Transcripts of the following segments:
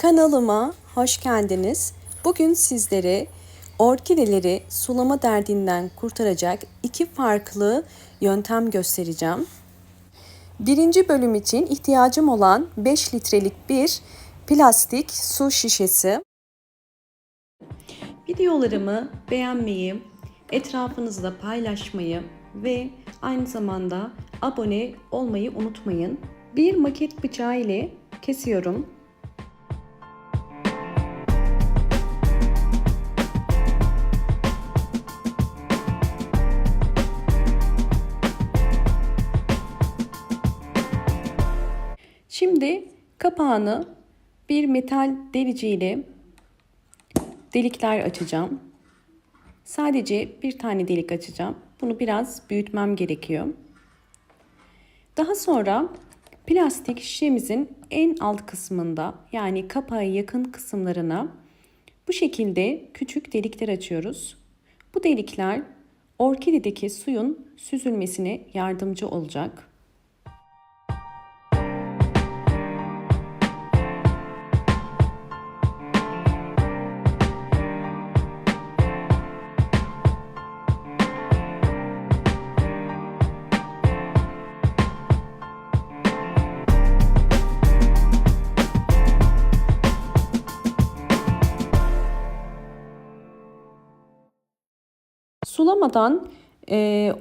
Kanalıma hoş geldiniz. Bugün sizlere orkideleri sulama derdinden kurtaracak iki farklı yöntem göstereceğim. Birinci bölüm için ihtiyacım olan 5 litrelik bir plastik su şişesi. Videolarımı beğenmeyi, etrafınızda paylaşmayı ve aynı zamanda abone olmayı unutmayın. Bir maket bıçağı ile kesiyorum. Şimdi kapağını bir metal delici ile delikler açacağım. Sadece bir tane delik açacağım. Bunu biraz büyütmem gerekiyor. Daha sonra plastik şişemizin en alt kısmında, yani kapağa yakın kısımlarına bu şekilde küçük delikler açıyoruz. Bu delikler orkidedeki suyun süzülmesine yardımcı olacak. Sulamadan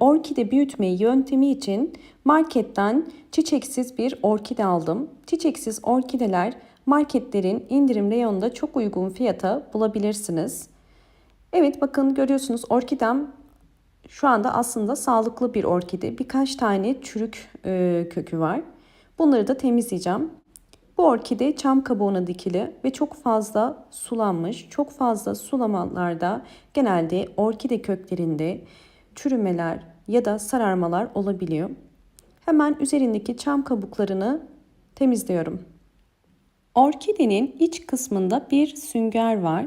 orkide büyütme yöntemi için marketten çiçeksiz bir orkide aldım. Çiçeksiz orkideler marketlerin indirim reyonunda çok uygun fiyata bulabilirsiniz. Evet, bakın görüyorsunuz, orkidem şu anda aslında sağlıklı bir orkide. Birkaç tane çürük kökü var. Bunları da temizleyeceğim. Bu orkide çam kabuğuna dikili ve çok fazla sulanmış. Çok fazla sulamalarda genelde orkide köklerinde çürümeler ya da sararmalar olabiliyor. Hemen üzerindeki çam kabuklarını temizliyorum. Orkidenin iç kısmında bir sünger var.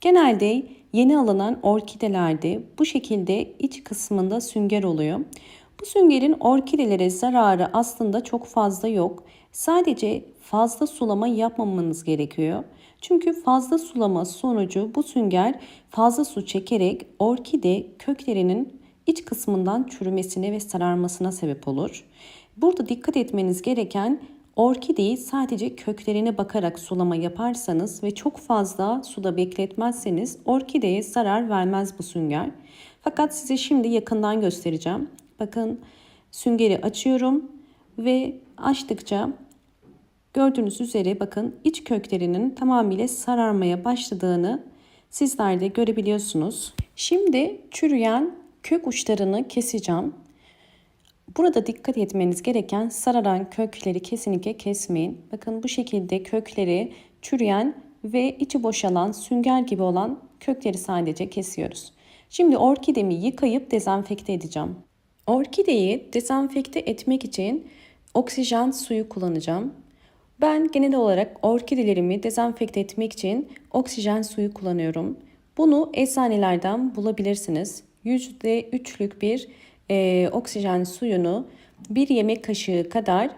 Genelde yeni alınan orkidelerde bu şekilde iç kısmında sünger oluyor. Bu süngerin orkidelere zararı aslında çok fazla yok. Sadece fazla sulama yapmamanız gerekiyor. Çünkü fazla sulama sonucu bu sünger fazla su çekerek orkide köklerinin iç kısmından çürümesine ve sararmasına sebep olur. Burada dikkat etmeniz gereken, orkideyi sadece köklerine bakarak sulama yaparsanız ve çok fazla suda bekletmezseniz orkideye zarar vermez bu sünger. Fakat size şimdi yakından göstereceğim. Bakın, süngeri açıyorum ve açtıkça gördüğünüz üzere bakın iç köklerinin tamamıyla sararmaya başladığını sizler de görebiliyorsunuz. Şimdi çürüyen kök uçlarını keseceğim. Burada dikkat etmeniz gereken, sararan kökleri kesinlikle kesmeyin. Bakın bu şekilde kökleri çürüyen ve içi boşalan, sünger gibi olan kökleri sadece kesiyoruz. Şimdi orkidemi yıkayıp dezenfekte edeceğim. Orkideyi dezenfekte etmek için oksijen suyu kullanacağım. Ben genel olarak orkidelerimi dezenfekte etmek için oksijen suyu kullanıyorum. Bunu eczanelerden bulabilirsiniz. %3'lük bir oksijen suyunu, bir yemek kaşığı kadar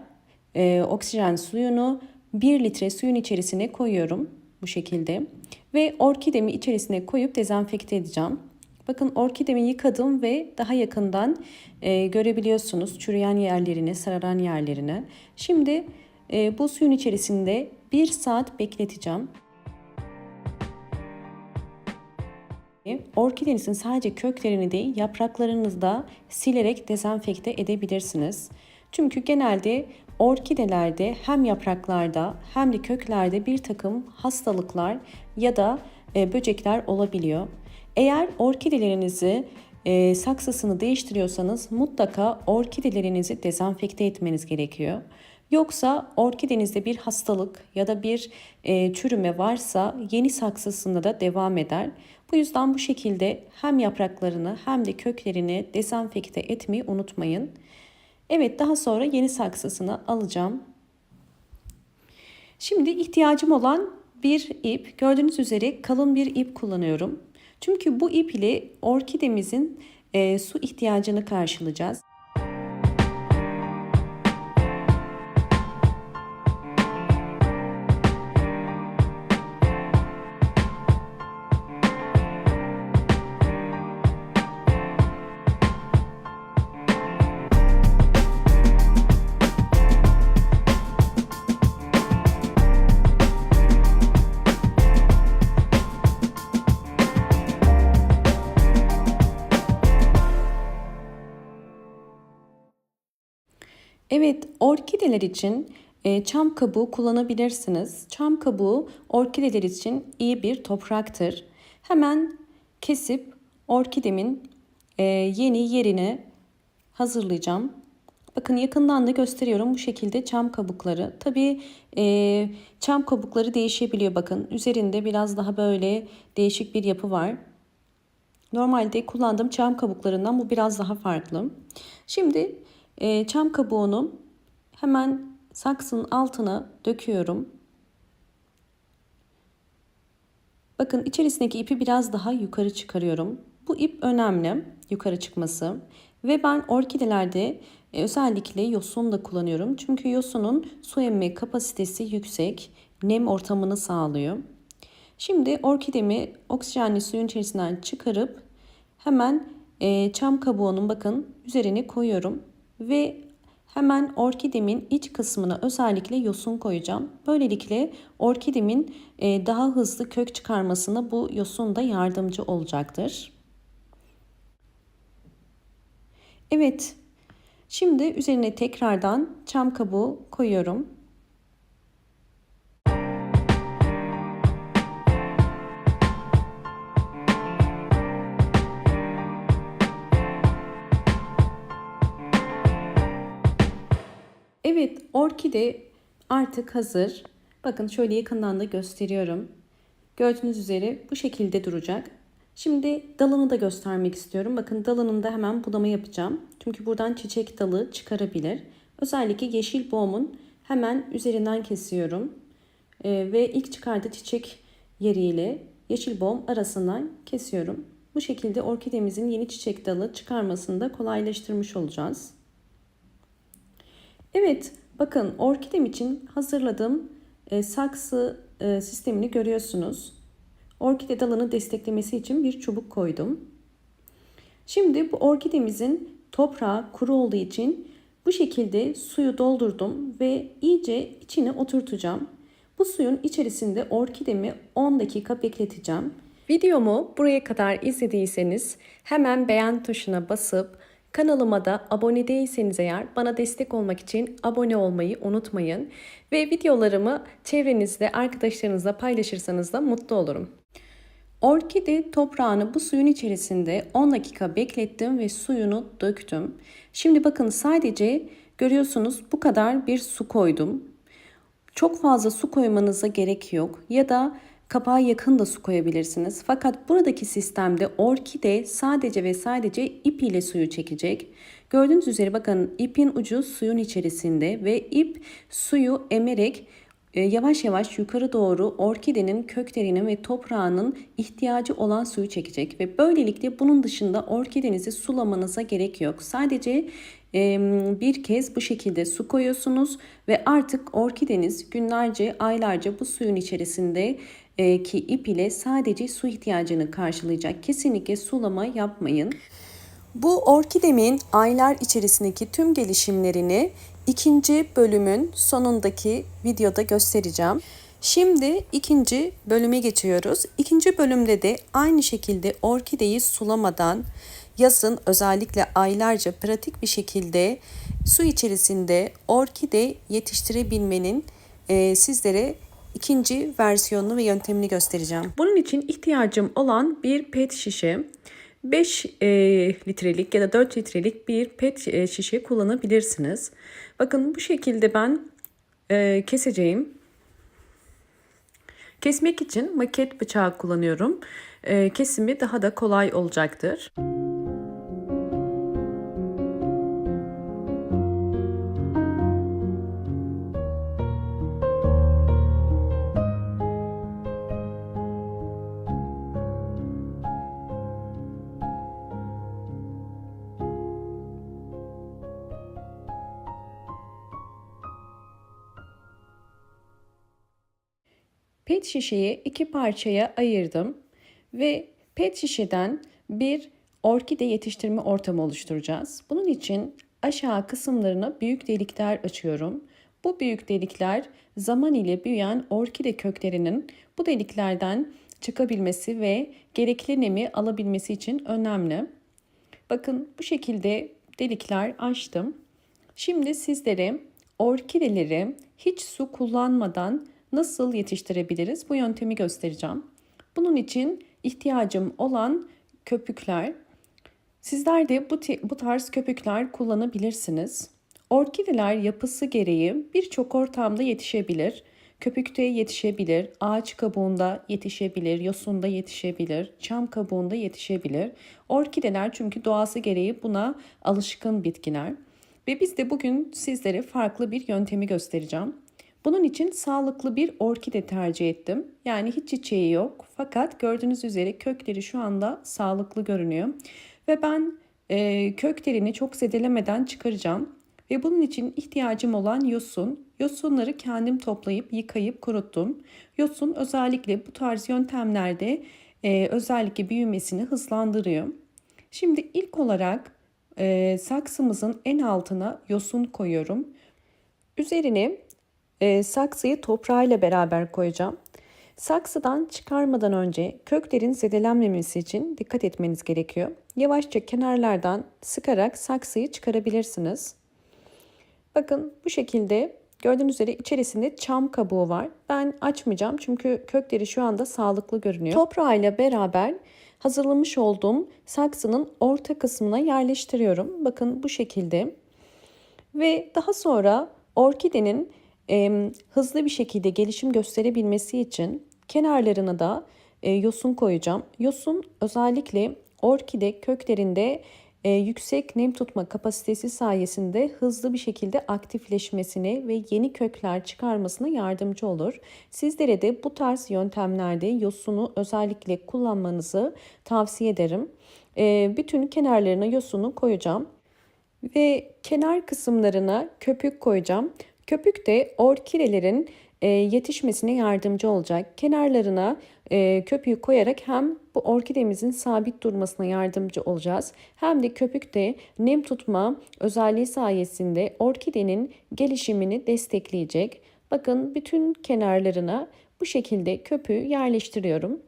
oksijen suyunu 1 litre suyun içerisine koyuyorum bu şekilde. Ve orkidemi içerisine koyup dezenfekte edeceğim. Bakın, orkidemi yıkadım ve daha yakından görebiliyorsunuz çürüyen yerlerini, sararan yerlerini. Şimdi bu suyun içerisinde 1 saat bekleteceğim. Orkidenizin sadece köklerini değil, yapraklarınızı da silerek dezenfekte edebilirsiniz. Çünkü genelde orkidelerde hem yapraklarda hem de köklerde bir takım hastalıklar ya da böcekler olabiliyor. Eğer orkidelerinizi saksısını değiştiriyorsanız mutlaka orkidelerinizi dezenfekte etmeniz gerekiyor. Yoksa orkidenizde bir hastalık ya da bir çürüme varsa yeni saksısında da devam eder. Bu yüzden bu şekilde hem yapraklarını hem de köklerini dezenfekte etmeyi unutmayın. Evet, daha sonra yeni saksısını alacağım. Şimdi ihtiyacım olan bir ip. Gördüğünüz üzere kalın bir ip kullanıyorum. Çünkü bu ip ile orkidemizin su ihtiyacını karşılayacağız. Evet, orkideler için çam kabuğu kullanabilirsiniz. Çam kabuğu orkideler için iyi bir topraktır. Hemen kesip orkidemin yeni yerini hazırlayacağım. Bakın yakından da gösteriyorum bu şekilde çam kabukları. Tabii çam kabukları değişebiliyor bakın. Üzerinde biraz daha böyle değişik bir yapı var. Normalde kullandığım çam kabuklarından bu biraz daha farklı. Şimdi çam kabuğunu hemen saksının altına döküyorum. Bakın içerisindeki ipi biraz daha yukarı çıkarıyorum. Bu ip önemli, yukarı çıkması. Ve ben orkidelerde özellikle yosun da kullanıyorum. Çünkü yosunun su emme kapasitesi yüksek, nem ortamını sağlıyor. Şimdi orkidemi oksijenli suyun içerisinden çıkarıp hemen çam kabuğunun bakın üzerine koyuyorum. Ve hemen orkidemin iç kısmına özellikle yosun koyacağım. Böylelikle orkidemin daha hızlı kök çıkarmasına bu yosun da yardımcı olacaktır. Evet, şimdi üzerine tekrardan çam kabuğu koyuyorum. Evet, orkide artık hazır. Bakın şöyle yakından da gösteriyorum. Gördüğünüz üzere bu şekilde duracak. Şimdi dalını da göstermek istiyorum. Bakın dalının hemen budama yapacağım. Çünkü buradan çiçek dalı çıkarabilir. Özellikle yeşil boğumun hemen üzerinden kesiyorum. Ve ilk çıkardığı çiçek yeriyle yeşil boğum arasından kesiyorum. Bu şekilde orkidemizin yeni çiçek dalı çıkarmasını da kolaylaştırmış olacağız. Evet, bakın orkidem için hazırladığım saksı sistemini görüyorsunuz. Orkide dalını desteklemesi için bir çubuk koydum. Şimdi bu orkidemizin toprağı kuru olduğu için bu şekilde suyu doldurdum ve iyice içine oturtacağım. Bu suyun içerisinde orkidemi 10 dakika bekleteceğim. Videomu buraya kadar izlediyseniz hemen beğen tuşuna basıp kanalıma da abone değilseniz eğer bana destek olmak için abone olmayı unutmayın. Ve videolarımı çevrenizde arkadaşlarınızla paylaşırsanız da mutlu olurum. Orkide toprağını bu suyun içerisinde 10 dakika beklettim ve suyunu döktüm. Şimdi bakın sadece görüyorsunuz bu kadar bir su koydum. Çok fazla su koymanıza gerek yok ya da kapağa yakın da su koyabilirsiniz. Fakat buradaki sistemde orkide sadece ve sadece ip ile suyu çekecek. Gördüğünüz üzere bakın ipin ucu suyun içerisinde ve ip suyu emerek yavaş yavaş yukarı doğru orkidenin köklerinin ve toprağının ihtiyacı olan suyu çekecek. Ve böylelikle bunun dışında orkidenizi sulamanıza gerek yok. Sadece bir kez bu şekilde su koyuyorsunuz ve artık orkideniz günlerce, aylarca bu suyun içerisinde ki ip ile sadece su ihtiyacını karşılayacak. Kesinlikle sulama yapmayın. Bu orkidemin aylar içerisindeki tüm gelişimlerini ikinci bölümün sonundaki videoda göstereceğim. Şimdi ikinci bölüme geçiyoruz. İkinci bölümde de aynı şekilde orkideyi sulamadan yazın özellikle aylarca pratik bir şekilde su içerisinde orkide yetiştirebilmenin sizlere ikinci versiyonunu ve yöntemini göstereceğim. Bunun için ihtiyacım olan bir pet şişe, 5 litrelik ya da 4 litrelik bir pet şişe kullanabilirsiniz. Bakın bu şekilde ben keseceğim. Kesmek için maket bıçağı kullanıyorum. Kesimi daha da kolay olacaktır. Pet şişeyi iki parçaya ayırdım ve pet şişeden bir orkide yetiştirme ortamı oluşturacağız. Bunun için aşağı kısımlarına büyük delikler açıyorum. Bu büyük delikler zaman ile büyüyen orkide köklerinin bu deliklerden çıkabilmesi ve gerekli nemi alabilmesi için önemli. Bakın bu şekilde delikler açtım. Şimdi sizlere orkideleri hiç su kullanmadan nasıl yetiştirebiliriz? Bu yöntemi göstereceğim. Bunun için ihtiyacım olan köpükler. Sizler de bu tarz köpükler kullanabilirsiniz. Orkideler yapısı gereği birçok ortamda yetişebilir. Köpükte yetişebilir, ağaç kabuğunda yetişebilir, yosunda yetişebilir, çam kabuğunda yetişebilir. Orkideler çünkü doğası gereği buna alışkın bitkiler. Ve biz de bugün sizlere farklı bir yöntemi göstereceğim. Bunun için sağlıklı bir orkide tercih ettim. Yani hiç çiçeği yok. Fakat gördüğünüz üzere kökleri şu anda sağlıklı görünüyor. Ve ben köklerini çok zedelemeden çıkaracağım. Ve bunun için ihtiyacım olan yosun. Yosunları kendim toplayıp yıkayıp kuruttum. Yosun özellikle bu tarz yöntemlerde özellikle büyümesini hızlandırıyor. Şimdi ilk olarak saksımızın en altına yosun koyuyorum. Üzerine saksıyı toprağıyla beraber koyacağım. Saksıdan çıkarmadan önce köklerin zedelenmemesi için dikkat etmeniz gerekiyor. Yavaşça kenarlardan sıkarak saksıyı çıkarabilirsiniz. Bakın bu şekilde gördüğünüz üzere içerisinde çam kabuğu var. Ben açmayacağım çünkü kökleri şu anda sağlıklı görünüyor. Toprağıyla beraber hazırlamış olduğum saksının orta kısmına yerleştiriyorum. Bakın bu şekilde. Ve daha sonra orkidenin hızlı bir şekilde gelişim gösterebilmesi için kenarlarına da yosun koyacağım. Yosun özellikle orkide köklerinde yüksek nem tutma kapasitesi sayesinde hızlı bir şekilde aktifleşmesine ve yeni kökler çıkarmasına yardımcı olur. Sizlere de bu tarz yöntemlerde yosunu özellikle kullanmanızı tavsiye ederim. Bütün kenarlarına yosunu koyacağım. Ve kenar kısımlarına köpük koyacağım. Köpük de orkidelerin yetişmesine yardımcı olacak. Kenarlarına köpüğü koyarak hem bu orkidemizin sabit durmasına yardımcı olacağız. Hem de köpük de nem tutma özelliği sayesinde orkidenin gelişimini destekleyecek. Bakın bütün kenarlarına bu şekilde köpüğü yerleştiriyorum.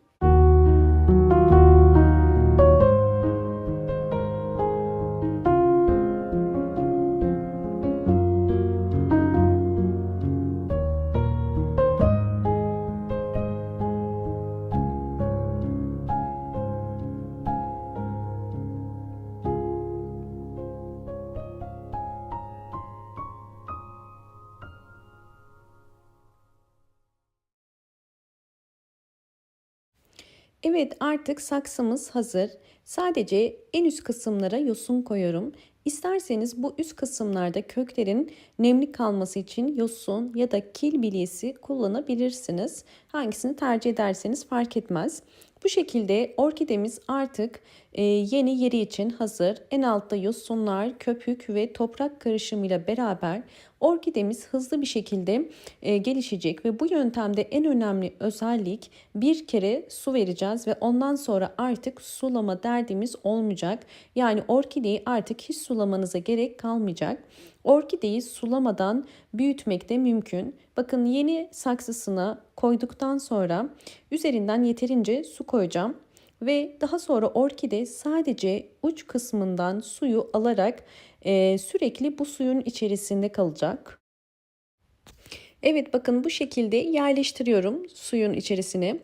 Evet, artık saksımız hazır. Sadece en üst kısımlara yosun koyuyorum. İsterseniz bu üst kısımlarda köklerin nemli kalması için yosun ya da kil bilyesi kullanabilirsiniz. Hangisini tercih ederseniz fark etmez. Bu şekilde orkidemiz artık yeni yeri için hazır. En altta yosunlar, köpük ve toprak karışımıyla beraber orkidemiz hızlı bir şekilde gelişecek ve bu yöntemde en önemli özellik bir kere su vereceğiz ve ondan sonra artık sulama derdimiz olmayacak. Yani orkideyi artık hiç sulamanıza gerek kalmayacak. Orkideyi sulamadan büyütmek de mümkün. Bakın yeni saksısına koyduktan sonra üzerinden yeterince su koyacağım. Ve daha sonra orkide sadece uç kısmından suyu alarak sürekli bu suyun içerisinde kalacak. Evet, bakın bu şekilde yerleştiriyorum suyun içerisine.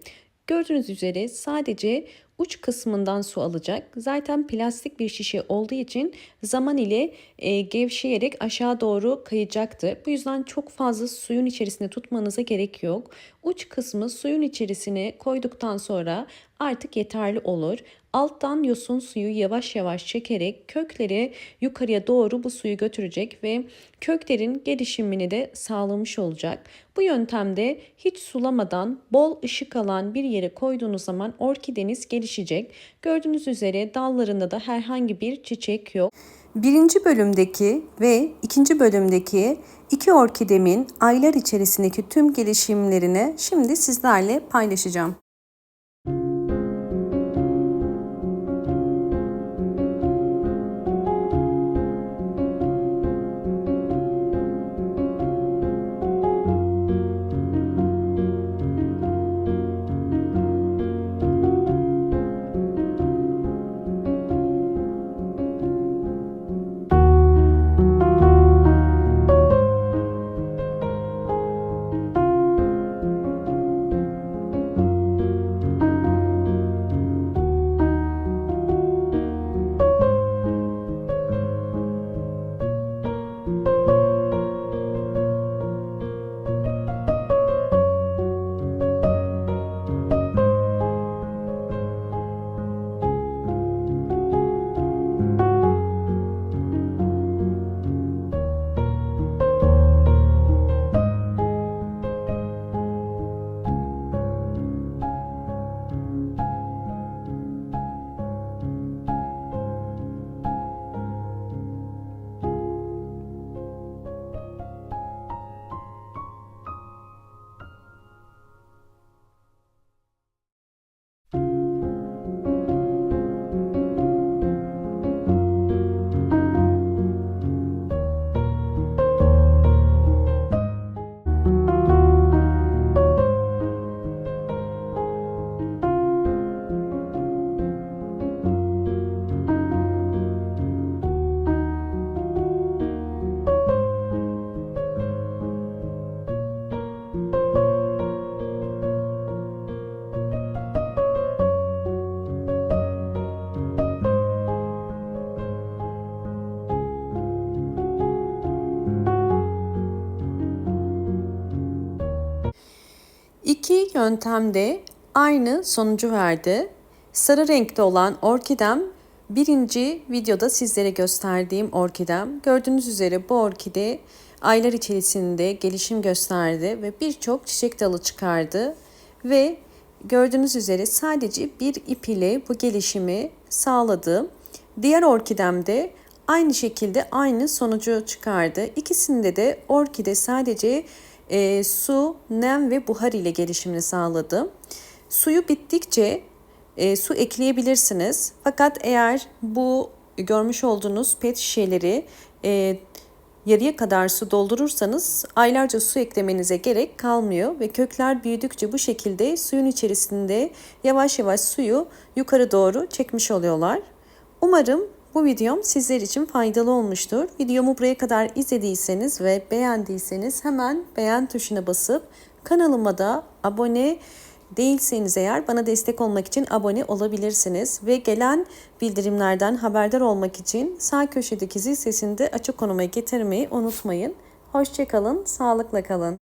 Gördüğünüz üzere sadece uç kısmından su alacak. Zaten plastik bir şişe olduğu için zaman ile gevşeyerek aşağı doğru kayacaktır. Bu yüzden çok fazla suyun içerisinde tutmanıza gerek yok. Uç kısmı suyun içerisine koyduktan sonra artık yeterli olur. Alttan yosun suyu yavaş yavaş çekerek kökleri yukarıya doğru bu suyu götürecek ve köklerin gelişimini de sağlamış olacak. Bu yöntemde hiç sulamadan bol ışık alan bir yere koyduğunuz zaman orkideniz gelişecek. Gördüğünüz üzere dallarında da herhangi bir çiçek yok. Birinci bölümdeki ve ikinci bölümdeki iki orkidemin aylar içerisindeki tüm gelişimlerini şimdi sizlerle paylaşacağım. yöntemde aynı sonucu verdi. Sarı renkte olan orkidem birinci videoda sizlere gösterdiğim orkidem. Gördüğünüz üzere bu orkide aylar içerisinde gelişim gösterdi ve birçok çiçek dalı çıkardı. Ve gördüğünüz üzere sadece bir ip ile bu gelişimi sağladı. Diğer orkidemde aynı şekilde aynı sonucu çıkardı. İkisinde de orkide sadece su, nem ve buhar ile gelişimini sağladı. Suyu bittikçe su ekleyebilirsiniz. Fakat eğer bu görmüş olduğunuz pet şişeleri yarıya kadar su doldurursanız aylarca su eklemenize gerek kalmıyor ve kökler büyüdükçe bu şekilde suyun içerisinde yavaş yavaş suyu yukarı doğru çekmiş oluyorlar. Umarım bu videom sizler için faydalı olmuştur. Videomu buraya kadar izlediyseniz ve beğendiyseniz hemen beğen tuşuna basıp kanalıma da abone değilseniz eğer bana destek olmak için abone olabilirsiniz. Ve gelen bildirimlerden haberdar olmak için sağ köşedeki zil sesini de açık konuma getirmeyi unutmayın. Hoşça kalın, sağlıkla kalın.